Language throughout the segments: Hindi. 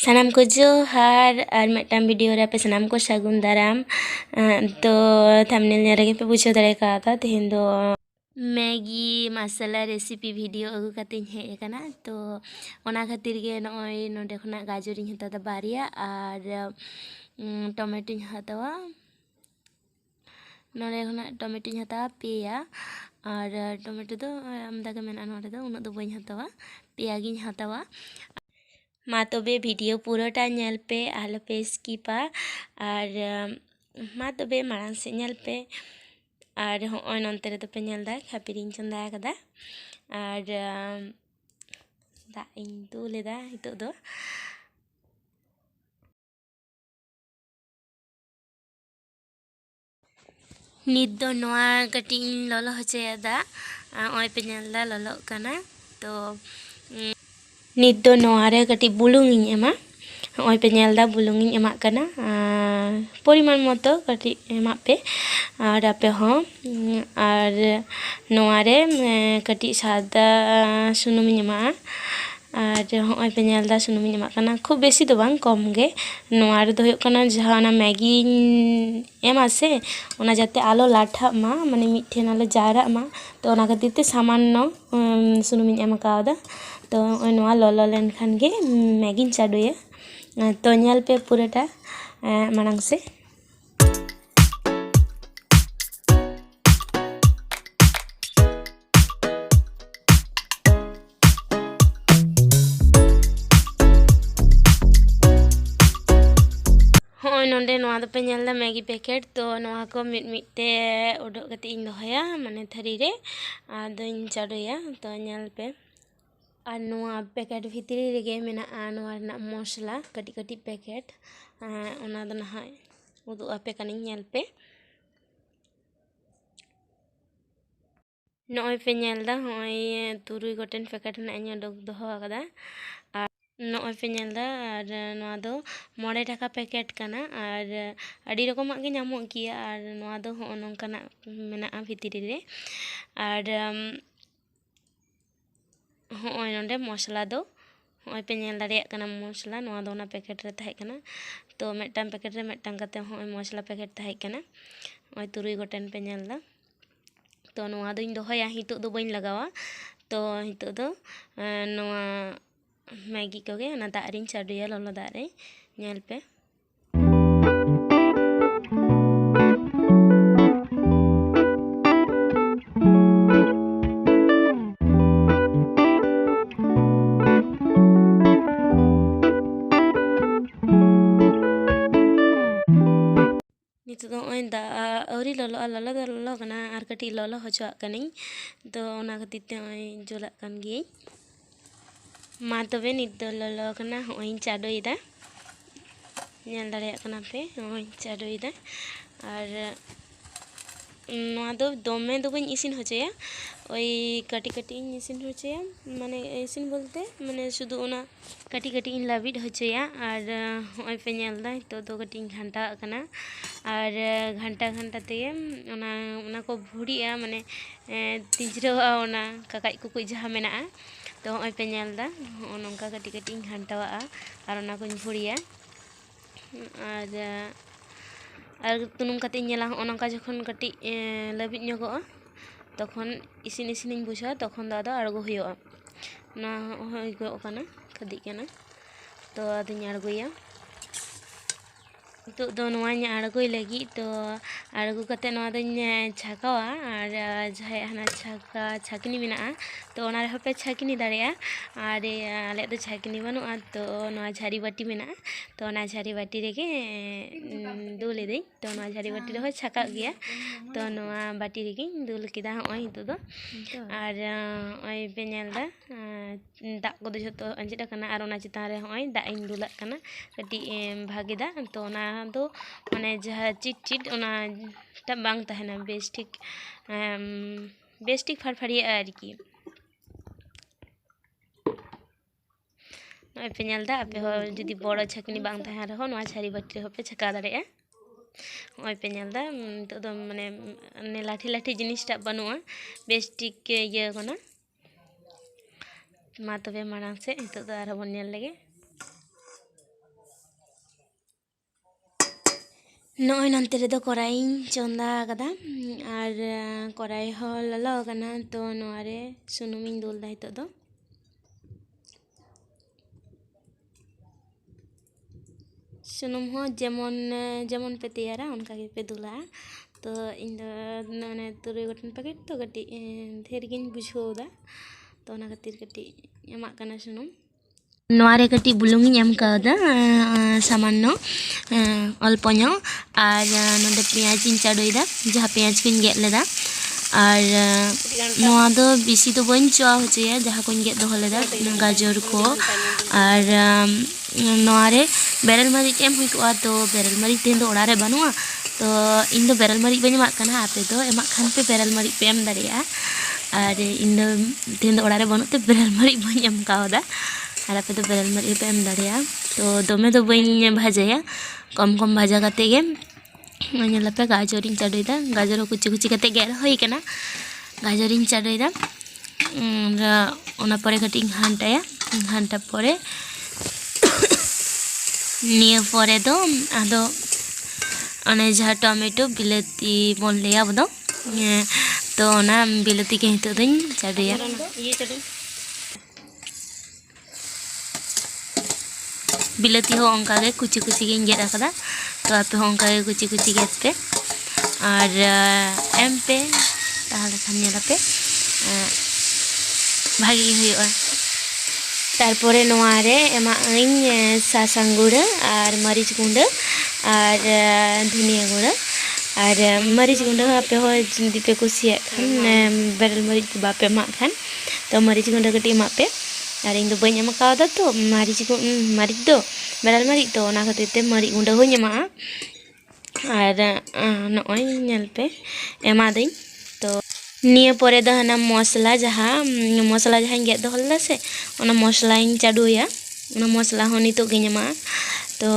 Sanam ko johar ar metang video re pe sanam ko sagun daram to thumbnail nya rege pe bujo dare ka ta tehin do maggi masala recipe video agu katin he kana to ona khatir ge noi nonde khona gajor ing hata da baria ar tomato ing hatawa nonde khona tomato ing hatawa peya ar tomato do amda ge mena nonde do unat do bain hatawa peya giñ hatawa मा तबे भिडियो पुरोटा नेल पे आलो पे स्किपा और मा तबे मारांग से नेल पे और होय नोंते रे पे नेल दा खापिरिंग चंदा कदा और दा इन दुलेदा हितो दो नित दो नोआ कटिंग ललो हचेदा ओय पे नेल दा ललो कना तो नित दो नोआरे कटी बुलुंग इन एमा ओय पे नेलदा बुलुंग इन एमा कना परिमाण मतो कटी एमा पे और आपे हो और नोआरे कटी सादा सुनुम इन एमा और ओय पे नेलदा सुनुम इन एमा कना खूब बेसी दो बांग कम गे नोआरे दो कना जहाना मैगी एमा से ओना जाते आलो लाठा मा माने मिठेन आलो जारा मा तो ओना खातिर सामान्य सुनुम इन एमा कादा तो नोआ ललो लेन खान गे मैगी चाडुया तो नेल पे पूराटा मांग से होय नोंडे नोआ दो पे नेलदा मैगी पैकेट तो नोआ को मिटे उडो कते इन दोहया माने थरी रे आदो इन चाडुया तो नेल पे और नोआ पैकेट भितरी रेगे मेना नोआ रना मसला कटी कटी पैकेट ओना दो ना उदु आपे कनिं नेल पे नोय पे नेलदा होय तुरुई गोटेन पैकेट ना इन डोग दोहो कदा और नोय पे नेलदा और नोआ दो 9 टाका पैकेट कना और अडी रकमाग गे ᱧᱟᱢᱚᱜ गिया और नोआ दो हो नोंकाना मेना भितरी रे और होय नोंडे मसला दो होय पे नेल दाड़ेयाग कना मसला नोआ दो ना पैकेट रे ताहे कना तो मेटटांग पैकेट रे मेटटांग कते होय मसला पैकेट ताहे कना होय तुरुई गोटेन पे नेलदा तो नोआ दो इन दोहया हितो दो बइन लगावा तो हितो दो नोआ मैगी कोगे ना दाग रिन चाडुया ललो दाग रे नेल पे दा औरी ललो ललो दो ललो कना आर कटी ललो हचोआ कनिं तो ओना खातिर ते जोला कान गे मा तबे नित दो ललो कना होय चाडोइदा नेल दाड़ेयाग कना पे होय चाडोइदा और नोआ दो दोमे दो बइन इसिन हचोया ओई कटी कटी इन इसिन हचोया माने इसिन बोलते माने शुधु ओना कटी कटी इन लाबिड हचोया और होय पे नेलदा तो दो कटी घंटा कना और घंटा घंटा ते ओना को भुड़िया माने तिजरवा ओना काकाई कुकुई जहा मेना तो होय पे नेलदा नोंका कटी कटी घंटावा और ओना को भुड़िया और तुनुम कते नेला ओनका जखन कटी लबिद ᱧᱚᱜᱚᱜᱼᱟ तखन इसिन इसिन बुझा तखन दो आदो आड़गो हुयोआ ना होय गो कना खदी कना तो आदो आड़गोया तो दो नोआ आड़गोय लगी तो आड़गो कते नोआ दो छाकावा और जहाय हना छाका छाकनी मेना तो ओना रे पे छाकनी दाड़ेया और आले दो छाकनी बनुआ तो नोआ झारी बाटी मेना तो ओना झारी बाटी रेगे दुल दे तो नोआ झारी बाटी रे छाका गया तो नोआ बाटी रेगे दुल केदा होय हितो दो और ओय पे नेलदा दाग को जतो अंजिटा कना और ओना चितान रे होय दाग इन दुलाक कना कटी भागे दा तो ओना दो माने जहा चिट चिट ओना ता बांग ताहेना बेस्टिक फारफारिया आरकी नोय पे नेलदा आपे हो जदी बड़ो छाकनी बांग ताहे रहो नोआ झारी बाटी रे पे छका दाड़ेया होय पे नेलदा तो दो माने लाठी लाठी जिनिसटा बनुआ बेस्टिक ये कना मा तबे मारांग से हितो दो आरो बन नेल लेगे Noy nante redo korai chonda kada ar korai ho lolo kana to noare sunuming dul da hito do. Sunum ho jemon pe teyara onka ge pe dula to ᱤᱧ ᱫᱚ ᱢᱟᱱᱮ 3 ᱜᱚᱴᱟᱝ ᱯᱮᱠᱮᱴ ᱛᱚ ᱠᱟᱹᱴᱤᱡ ᱰᱷᱮᱨ ᱜᱤᱧ ᱵᱩᱡᱷᱟᱹᱣ ᱫᱟ ᱛᱚ ᱚᱱᱟ ᱠᱷᱟᱹᱛᱤᱨ ᱠᱟᱹᱴᱤᱡ ᱮᱢᱟᱜ ᱠᱟᱱᱟ ᱥᱩᱱᱩᱢ ᱱᱚᱣᱟ ᱨᱮ ᱠᱟᱹᱴᱤᱡ ᱵᱩᱞᱩᱝ ᱤᱧ ᱮᱢ ᱠᱟᱣᱫᱟ ᱥᱟᱢᱟᱱᱱᱚ ᱚᱞᱯᱚ ᱧᱚᱜ ᱟᱨ ᱱᱚᱰᱮ ᱯᱮᱸᱭᱟᱡ ᱤᱧ ᱪᱟᱰᱳᱭᱫᱟ ᱡᱟᱦᱟᱸ ᱯᱮᱸᱭᱟᱡ ᱠᱚᱧ ᱜᱮᱫ ᱞᱮᱫᱟ ᱟᱨ ᱱᱚᱣᱟ ᱫᱚ ᱵᱮᱥᱤ ᱫᱚ ᱵᱟᱹᱧ ᱪᱚᱣᱟ ᱦᱚᱪᱚᱭᱟ ᱡᱟᱦᱟᱸ ᱠᱚᱧ ᱜᱮᱫ ᱫᱚᱦᱚ ᱞᱮᱫᱟ ᱜᱟᱡᱚᱨ ᱠᱚ ᱟᱨ ᱱᱚᱣᱟ ᱨᱮ ᱵᱮᱨᱮᱞ ᱢᱟᱹᱨᱤᱪ ᱮᱢ ᱦᱩᱭ ᱠᱚᱜᱼᱟ ᱛᱚ ᱵᱮᱨᱮᱞ ᱢᱟᱹᱨᱤᱪ ᱛᱮᱦᱮᱧ ᱫᱚ ᱚᱲᱟᱜ ᱨᱮ ᱵᱟᱹᱱᱩᱜᱼᱟ ᱛᱚ ᱤᱧ ᱫᱚ ᱵᱮᱨᱮᱞ ᱢᱟᱹᱨᱤᱪ ᱵᱟᱹᱧ ᱮᱢᱟᱜ ᱠᱟᱱᱟ ᱟᱯᱮ ᱫᱚ ᱮᱢᱟᱜ ᱠᱷᱟᱱ ᱯᱮ ᱵᱮᱨᱮᱞ ᱢᱟᱹᱨᱤᱪ ᱯᱮ ᱮᱢ ᱫᱟᱲᱮᱭᱟᱜᱼᱟ ᱟᱨ ᱤᱧ ᱫᱚ ᱛᱮᱦᱮᱧ ᱫᱚ ᱚᱲᱟᱜ ᱨᱮ ᱵᱟᱹᱱᱩᱜ ᱛᱮ ᱵᱮᱨᱮᱞ ᱢᱟᱹᱨᱤᱪ ᱵᱟᱹᱧ ᱮᱢ ᱠᱟᱣᱫᱟ ᱟᱨ ᱟᱯᱮ ᱫᱚ ᱵᱮᱨᱮᱞ ᱢᱟᱹᱨᱤᱪ ᱯᱮ ᱮᱢ ᱫᱟᱲᱮᱭᱟᱜᱼᱟ ᱛᱚ ᱫᱚᱢᱮ ᱫᱚ ᱵᱟᱹᱧ ᱵᱷᱟᱡᱟᱭᱟ ᱠᱚᱢ ᱠᱚᱢ ᱵᱷᱟᱡᱟ ᱠᱟᱛᱮ ᱜᱮ ᱧᱮᱞᱟᱯᱮ ᱜᱟᱡᱚᱨᱤᱧ ᱪᱟᱰᱳᱭᱫᱟ ᱜᱟᱡᱚᱨ ᱦᱚᱸ ᱠᱩᱪᱤ ᱠᱩᱪᱤ ᱠᱟᱛᱮ ᱜᱮᱫ ᱦᱩᱭ ᱠᱟᱱᱟ ᱜᱟᱡᱚᱨᱤᱧ ᱪᱟᱰᱳᱭᱫᱟ ᱚᱱᱟ ᱯᱚᱨᱮ ᱠᱟᱹᱴᱤᱡ ᱤᱧ ᱜᱷᱟᱱᱴᱟᱭᱟ ᱜᱷᱟᱱᱴᱟ ᱯᱚᱨᱮ ᱱᱤᱭᱟᱹ ᱯᱚᱨᱮ ᱫᱚ ᱟᱫᱚ ᱚᱱᱮ ᱡᱟᱦᱟᱸ ᱴᱚᱢᱮᱴᱳ ᱵᱤᱞᱟᱹᱛᱤ ᱵᱚᱱ ᱞᱟᱹᱭᱟ ᱟᱵᱚ ᱫᱚ तो ना बिलाती के हितो दिन चाडोया बिलाती हो अंका के कुची कुची के गेद आकदा तो आपे हो अंका के कुची कुची गेद पे और एम पे ताहले खान नेलापे भागी हुयुआ तारपरे नोआरे एमा आइन सासांग गुड़ा और मरीच गुंडा और धनिया गुंडा और मरीच गुंडा आपे हो जिंदी पे कुसिया खान बेरल मरीच बापे मा खान तो मरीच गुंडा कटी मा पे और इन दो बनी एम कावदा तो मरीच दो बेरल मरीच तो ना खातिर ते मरीच गुंडा हो एमा और नॉय नेल पे एमा दिन तो निया परे द हना मसला जहाँ गेट दो हल्ला से ओना मसला इन चाडोया ओना मसला हो नितो गे एमा तो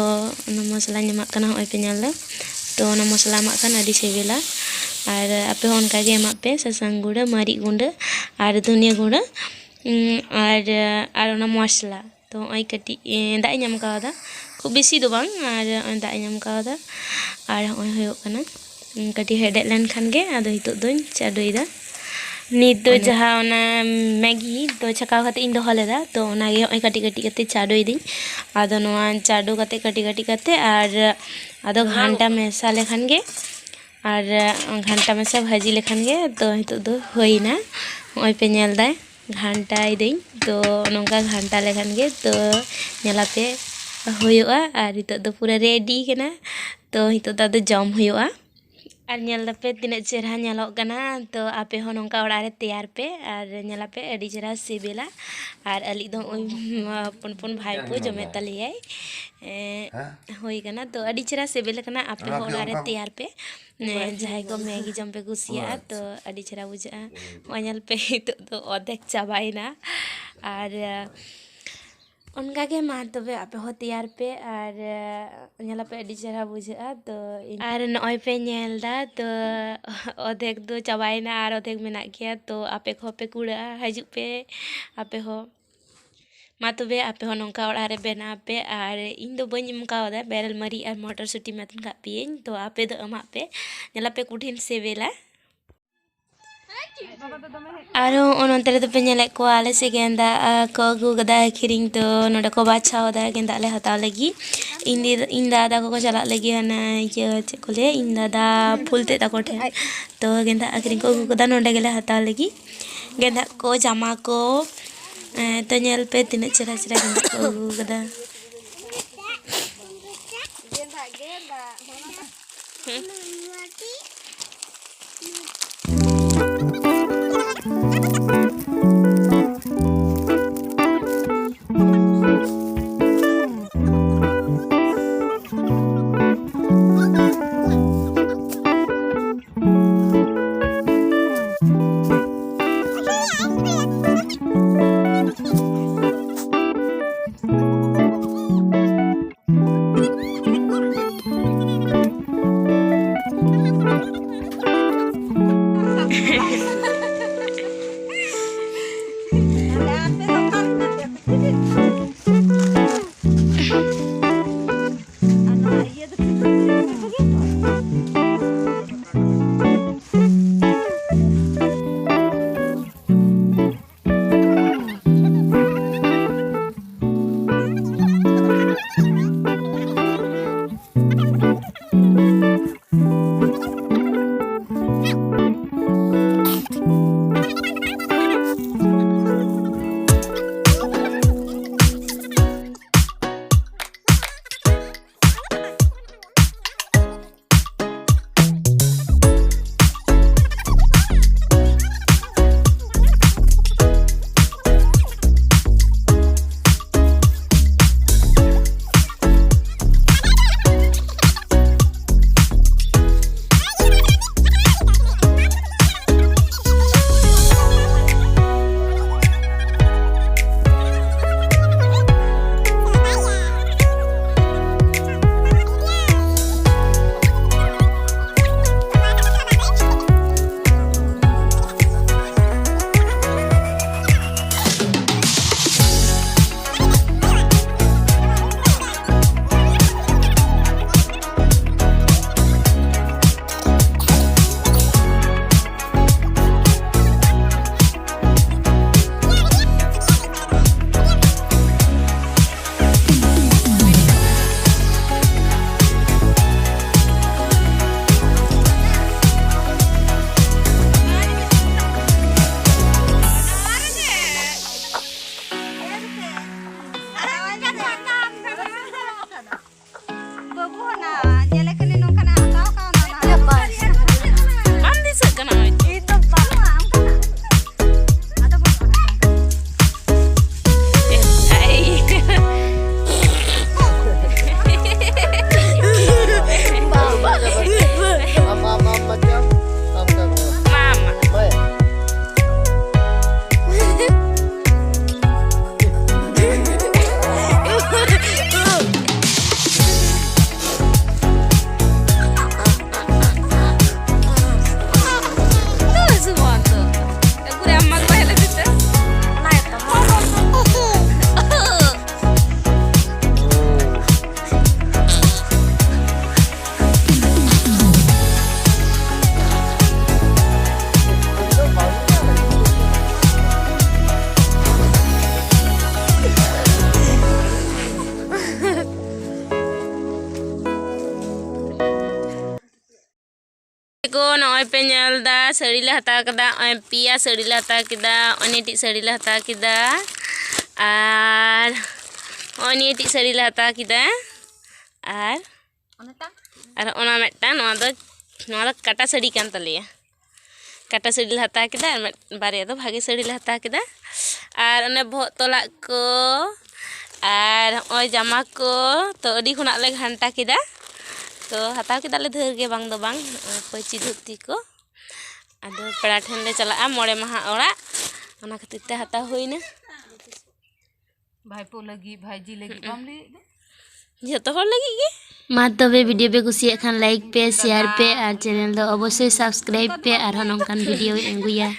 ओना मसला एमा कना होय पे नेल तो ओना मसला मा खान आदि सेबेला और आपे हो उनका गे एमा पे सासांग गुड़ा मरीच गुंडा और धनिया गुंडा और ओना मसला तो ओय कटी दा इन एम कावदा खूब बेसी दो बांग और दा इन एम कावदा और ओय होयो कना कटी हेडेट लेन खान गे आदो हितो दोन चाडोइदा नित दो जहाँ ओना मैगी तो छकाव खाते इन दोहो लेदा तो ओना गे ओय कटी कटी कते चाडोइदिन आदो नोआ चाडो कते कटी कटी कते और आदो घंटा मेसा लेखान गे और घंटा मेसा भाजी लेखान गे तो हितो दो होइना ओय पे नेल दाय घंटा इदिन तो नोंका घंटा लेखान गे तो नेलापे होयोआ और हितो दो पूरा रेडी कना तो हितो दो जम होयोआ और नेलदापे तिना चेहरा नेलोग कना तो आपे हो नोंका ओड़ा रे तैयार पे और नेलापे अडी चेहरा सिबिला और अली दो पुन भाईपो जमे तलियाय होई कना तो अडी चेहरा सिबिल कना आपे हो ओड़ा रे तैयार पे जहां को मैगी जम पे कुसिया तो अडी चेहरा बुझा ओनेल पे तो अधेक चाबाइना और उनका के मा तबे आपे हो तैयार पे और नेला पे अडी चेहरा बुझा तो और नॉय पे नेलदा तो अधेक दो चाबाइना और अधेक मेना गया तो आपे को पे कुड़ा हजू पे आपे हो मा तबे आपे हो नोंका ओड़ा रे बेना पे और इन दो बनी मकावदा बेरल मरी और मटर सुटी मतन का पियें तो आपे दो अमा पे नेला पे कुठिन सेवेला और ओनते तो पे नेले को आले से गेंदा को अगू गदा खिरिंग तो नोडे को बाछाव दा गेंदा ले हताव लगी इन दादा को चला लगी हना ये चे को ले इन दादा फुलते ता कोठे तो गेंदा अखरिंग को अगू गदा नोडे गेले हताव लगी गेंदा को जामा को तो नेल पे तिने चरा चरा गेंदा को अगू गदा kena itu. Itu bawa angkat. Ada bawa Hai. Mama. को नॉय पे nyelda sari la hata kada पिया sari la hata kida oniti sari la hata kida ar oniti sari la hata kida ar ona metta noa kata sari kan taleya kata sari la hata kida bare do bhage sari la hata kida ar one bohok tolak ko ar oi jama ko to adi khunak le ghanta kida तो हताव के दाले धर के बांग दो बांग पची धुती को आदो पेड़ा ठन ले चला मोड़े महा ओड़ा ओना खातिर ते हता होइना भाईपो लगी भाईजी लगी बाम ले जतो हर लगी गे मा तबे वीडियो पे कुसिया खान लाइक पे शेयर पे और चैनल दो अवश्य सब्सक्राइब पे और नोंकान वीडियो एंगुया